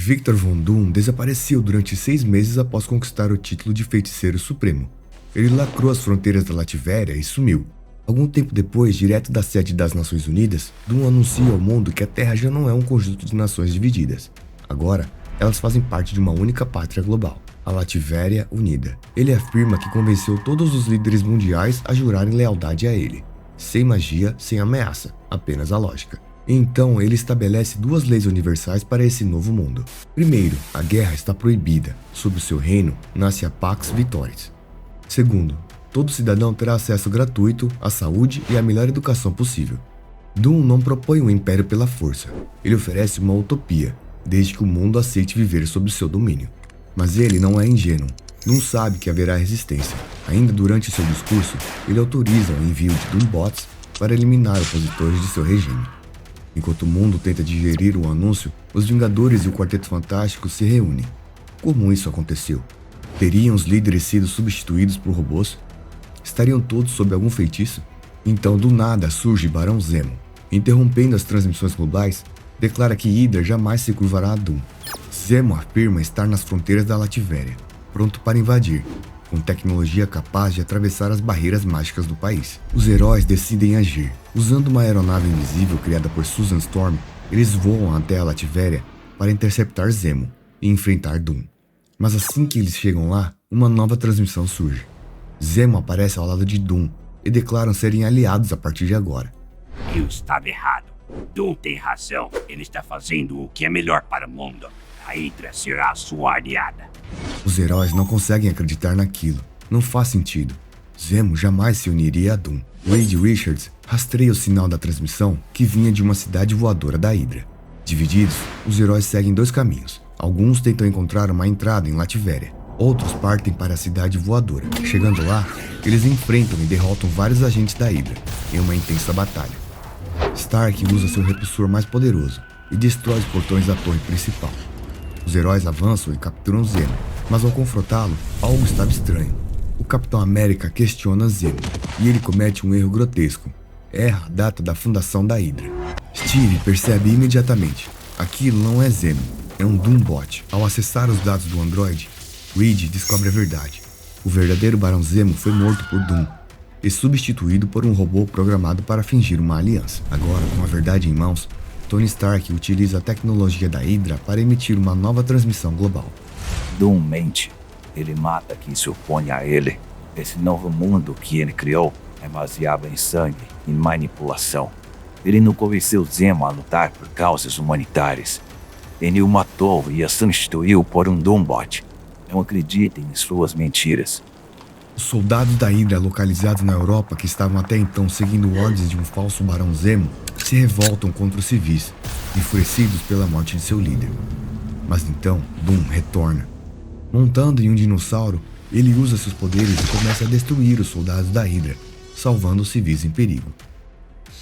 Victor Von Doom desapareceu durante 6 meses após conquistar o título de Feiticeiro Supremo. Ele lacrou as fronteiras da Lativéria e sumiu. Algum tempo depois, direto da sede das Nações Unidas, Doom anuncia ao mundo que a Terra já não é um conjunto de nações divididas. Agora, elas fazem parte de uma única pátria global, a Lativéria Unida. Ele afirma que convenceu todos os líderes mundiais a jurarem lealdade a ele. Sem magia, sem ameaça, apenas a lógica. Então, ele estabelece 2 leis universais para esse novo mundo. Primeiro, a guerra está proibida. Sob o seu reino, nasce a Pax Victoris. Segundo, todo cidadão terá acesso gratuito à saúde e à melhor educação possível. Doom não propõe um império pela força. Ele oferece uma utopia, desde que o mundo aceite viver sob seu domínio. Mas ele não é ingênuo. Doom sabe que haverá resistência. Ainda durante seu discurso, ele autoriza o envio de Doombots para eliminar opositores de seu regime. Enquanto o mundo tenta digerir o anúncio, os Vingadores e o Quarteto Fantástico se reúnem. Como isso aconteceu? Teriam os líderes sido substituídos por robôs? Estariam todos sob algum feitiço? Então, do nada, surge Barão Zemo. Interrompendo as transmissões globais, declara que Hydra jamais se curvará a Doom. Zemo afirma estar nas fronteiras da Lativéria, pronto para invadir, com tecnologia capaz de atravessar as barreiras mágicas do país. Os heróis decidem agir. Usando uma aeronave invisível criada por Susan Storm, eles voam até a Lativéria para interceptar Zemo e enfrentar Doom. Mas assim que eles chegam lá, uma nova transmissão surge. Zemo aparece ao lado de Doom e declaram serem aliados a partir de agora. Eu estava errado. Doom tem razão. Ele está fazendo o que é melhor para o mundo. A Hydra será a sua aliada. Os heróis não conseguem acreditar naquilo. Não faz sentido. Zemo jamais se uniria a Doom. Reed Richards rastreia o sinal da transmissão que vinha de uma cidade voadora da Hydra. Divididos, os heróis seguem 2 caminhos. Alguns tentam encontrar uma entrada em Lativéria. Outros partem para a cidade voadora. Chegando lá, eles enfrentam e derrotam vários agentes da Hydra em uma intensa batalha. Stark usa seu repulsor mais poderoso e destrói os portões da torre principal. Os heróis avançam e capturam Zemo, mas ao confrontá-lo, algo estava estranho. O Capitão América questiona Zemo, e ele comete um erro grotesco. Erra a data da fundação da Hydra. Steve percebe imediatamente. Aquilo não é Zemo, é um Doombot. Ao acessar os dados do Android, Reed descobre a verdade. O verdadeiro Barão Zemo foi morto por Doom e substituído por um robô programado para fingir uma aliança. Agora, com a verdade em mãos, Tony Stark utiliza a tecnologia da Hydra para emitir uma nova transmissão global. Doom mente. Ele mata quem se opõe a ele. Esse novo mundo que ele criou é baseado em sangue e manipulação. Ele não convenceu Zemo a lutar por causas humanitárias. Ele o matou e a substituiu por um Doombot. Não acreditem em suas mentiras. Os soldados da Hydra localizados na Europa, que estavam até então seguindo ordens de um falso Barão Zemo, se revoltam contra os civis, enfurecidos pela morte de seu líder. Mas então, Doom retorna. Montando em um dinossauro, ele usa seus poderes e começa a destruir os soldados da Hydra, salvando os civis em perigo.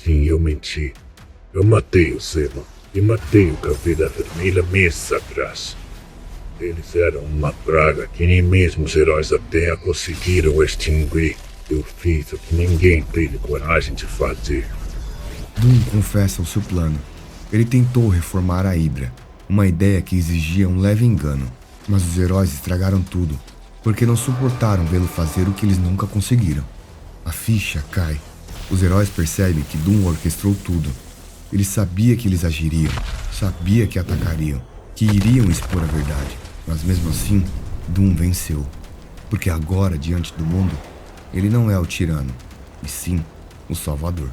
Sim, eu menti. Eu matei o Zemo e matei o Caveira Vermelha meses atrás. Eles eram uma praga que nem mesmo os heróis da Terra conseguiram extinguir. Eu fiz o que ninguém teve coragem de fazer. Doom confessa o seu plano. Ele tentou reformar a Hydra, uma ideia que exigia um leve engano. Mas os heróis estragaram tudo, porque não suportaram vê-lo fazer o que eles nunca conseguiram. A ficha cai. Os heróis percebem que Doom orquestrou tudo. Ele sabia que eles agiriam, sabia que atacariam, que iriam expor a verdade. Mas mesmo assim, Doom venceu. Porque agora, diante do mundo, ele não é o tirano, e sim o salvador.